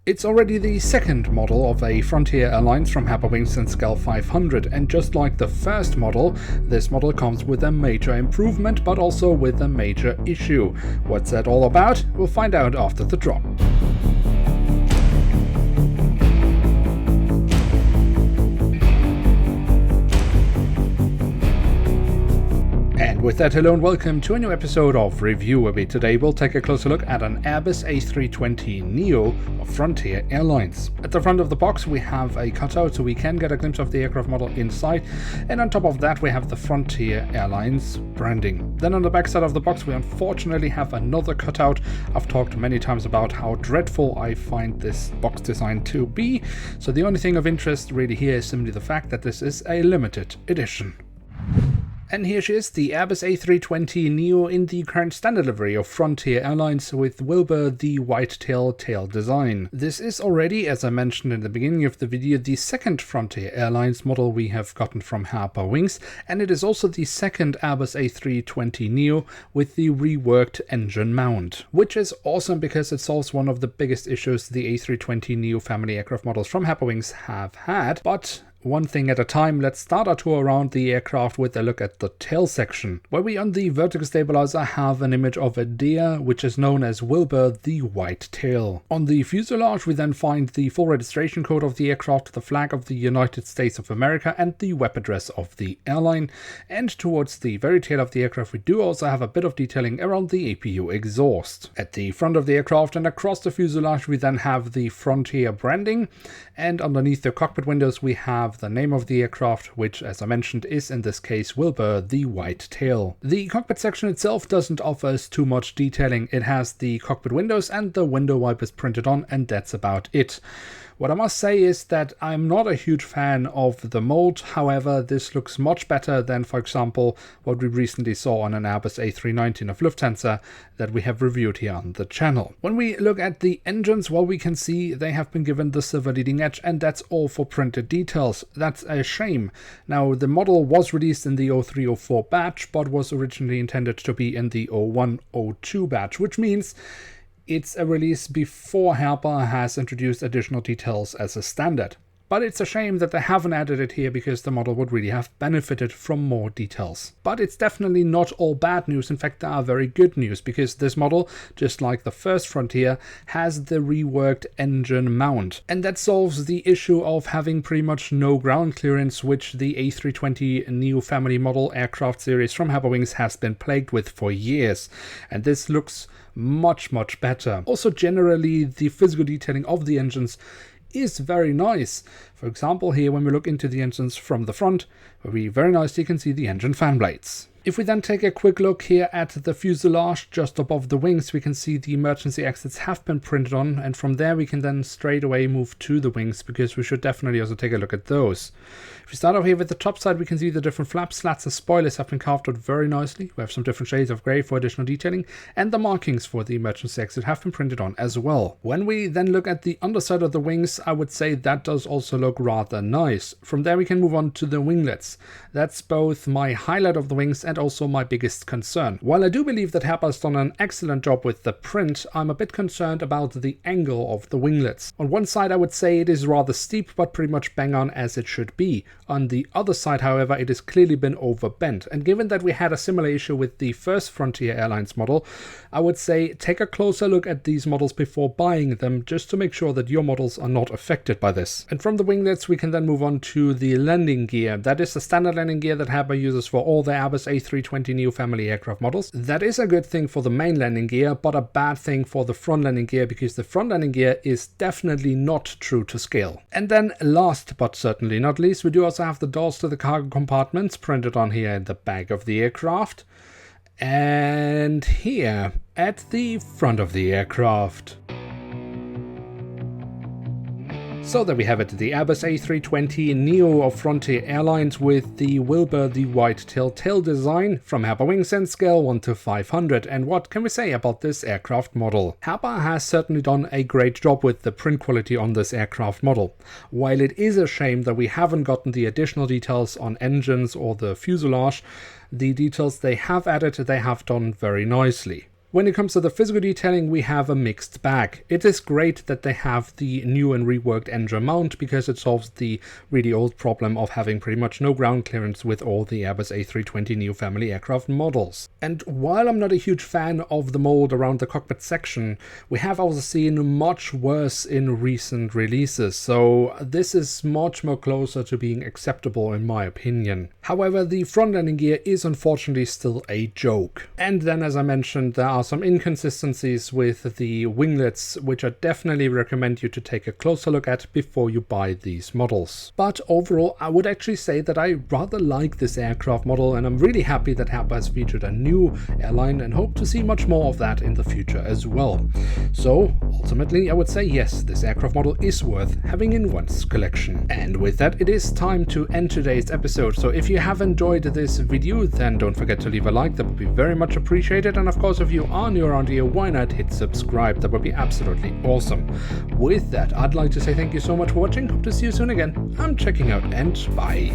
It's already the second model of a Frontier Airlines from Herpa Wings and Scale 500, and just like the first model, this model comes with a major improvement but also with a major issue. What's that all about? We'll find out after the drop. And with that, hello and welcome to a new episode of Review, where today we'll take a closer look at an Airbus A320NEO of Frontier Airlines. At the front of the box we have a cutout so we can get a glimpse of the aircraft model inside, and on top of that we have the Frontier Airlines branding. Then on the back side of the box we unfortunately have another cutout. I've talked many times about how dreadful I find this box design to be, so the only thing of interest really here is simply the fact that this is a limited edition. And here she is, the Airbus A320NEO in the current standard livery of Frontier Airlines with Wilbur the Whitetail tail design. This is already, as I mentioned in the beginning of the video, the second Frontier Airlines model we have gotten from Herpa Wings, and it is also the second Airbus A320NEO with the reworked engine mount, which is awesome because it solves one of the biggest issues the A320NEO family aircraft models from Herpa Wings have had. But one thing at a time, let's start our tour around the aircraft with a look at the tail section, where we on the vertical stabilizer have an image of a deer, which is known as Wilbur the Whitetail. On the fuselage we then find the full registration code of the aircraft, the flag of the United States of America and the web address of the airline, and towards the very tail of the aircraft we do also have a bit of detailing around the APU exhaust. At the front of the aircraft and across the fuselage we then have the Frontier branding, and underneath the cockpit windows we have the name of the aircraft, which, as I mentioned, is in this case Wilbur the Whitetail. The cockpit section itself doesn't offer us too much detailing. It has the cockpit windows and the window wipers printed on, and that's about it. What I must say is that I'm not a huge fan of the mold. However, this looks much better than, for example, what we recently saw on an Airbus A319 of Lufthansa that we have reviewed here on the channel. When we look at the engines, well, we can see they have been given the silver leading edge, and that's all for printed details. That's a shame. Now, the model was released in the 0304 batch, but was originally intended to be in the 0102 batch, which means it's a release before Herpa has introduced additional details as a standard. But it's a shame that they haven't added it here because the model would really have benefited from more details. But it's definitely not all bad news. In fact, there are very good news because this model, just like the first Frontier, has the reworked engine mount. And that solves the issue of having pretty much no ground clearance, which the A320NEO family model aircraft series from Herpa Wings has been plagued with for years. And this looks much better. Also, generally, the physical detailing of the engines is very nice. For example, here when we look into the engines from the front, where we very nicely can see the engine fan blades. If we then take a quick look here at the fuselage just above the wings, we can see the emergency exits have been printed on, and from there we can then straight away move to the wings because we should definitely also take a look at those. If we start off here with the top side, we can see the different flaps, slats and spoilers have been carved out very nicely. We have some different shades of grey for additional detailing, and the markings for the emergency exit have been printed on as well. When we then look at the underside of the wings, I would say that does also look rather nice. From there we can move on to the winglets. That's both my highlight of the wings and also my biggest concern. While I do believe that Herpa has done an excellent job with the print, I'm a bit concerned about the angle of the winglets. On one side I would say it is rather steep, but pretty much bang on as it should be. On the other side, however, it has clearly been overbent, and given that we had a similar issue with the first Frontier Airlines model, I would say take a closer look at these models before buying them, just to make sure that your models are not affected by this. And from the winglets we can then move on to the landing gear. That is the standard landing gear that Herpa uses for all the Airbus A320NEO family aircraft models. That is a good thing for the main landing gear, but a bad thing for the front landing gear because the front landing gear is definitely not true to scale. And then last but certainly not least, we do also have the doors to the cargo compartments printed on here in the back of the aircraft and here at the front of the aircraft. So there we have it, the Airbus A320NEO of Frontier Airlines with the Wilbur the Whitetail tail design from Herpa Wings and scale 1 to 500. And what can we say about this aircraft model? Herpa has certainly done a great job with the print quality on this aircraft model. While it is a shame that we haven't gotten the additional details on engines or the fuselage, the details they have added they have done very nicely. When it comes to the physical detailing, we have a mixed bag. It is great that they have the new and reworked engine mount because it solves the really old problem of having pretty much no ground clearance with all the Airbus A320neo family aircraft models. And while I'm not a huge fan of the mold around the cockpit section, we have also seen much worse in recent releases, so this is much more closer to being acceptable in my opinion. However, the front landing gear is unfortunately still a joke. And then, as I mentioned, there are some inconsistencies with the winglets, which I definitely recommend you to take a closer look at before you buy these models. But overall, I would actually say that I rather like this aircraft model, and I'm really happy that Herpa has featured a new airline and hope to see much more of that in the future as well. So ultimately, I would say yes, this aircraft model is worth having in one's collection. And with that, it is time to end today's episode. So if you have enjoyed this video, then don't forget to leave a like, that would be very much appreciated. And of course, if you are new around here, why not hit subscribe? That would be absolutely awesome. With that, I'd like to say thank you so much for watching. Hope to see you soon again. I'm checking out, and bye.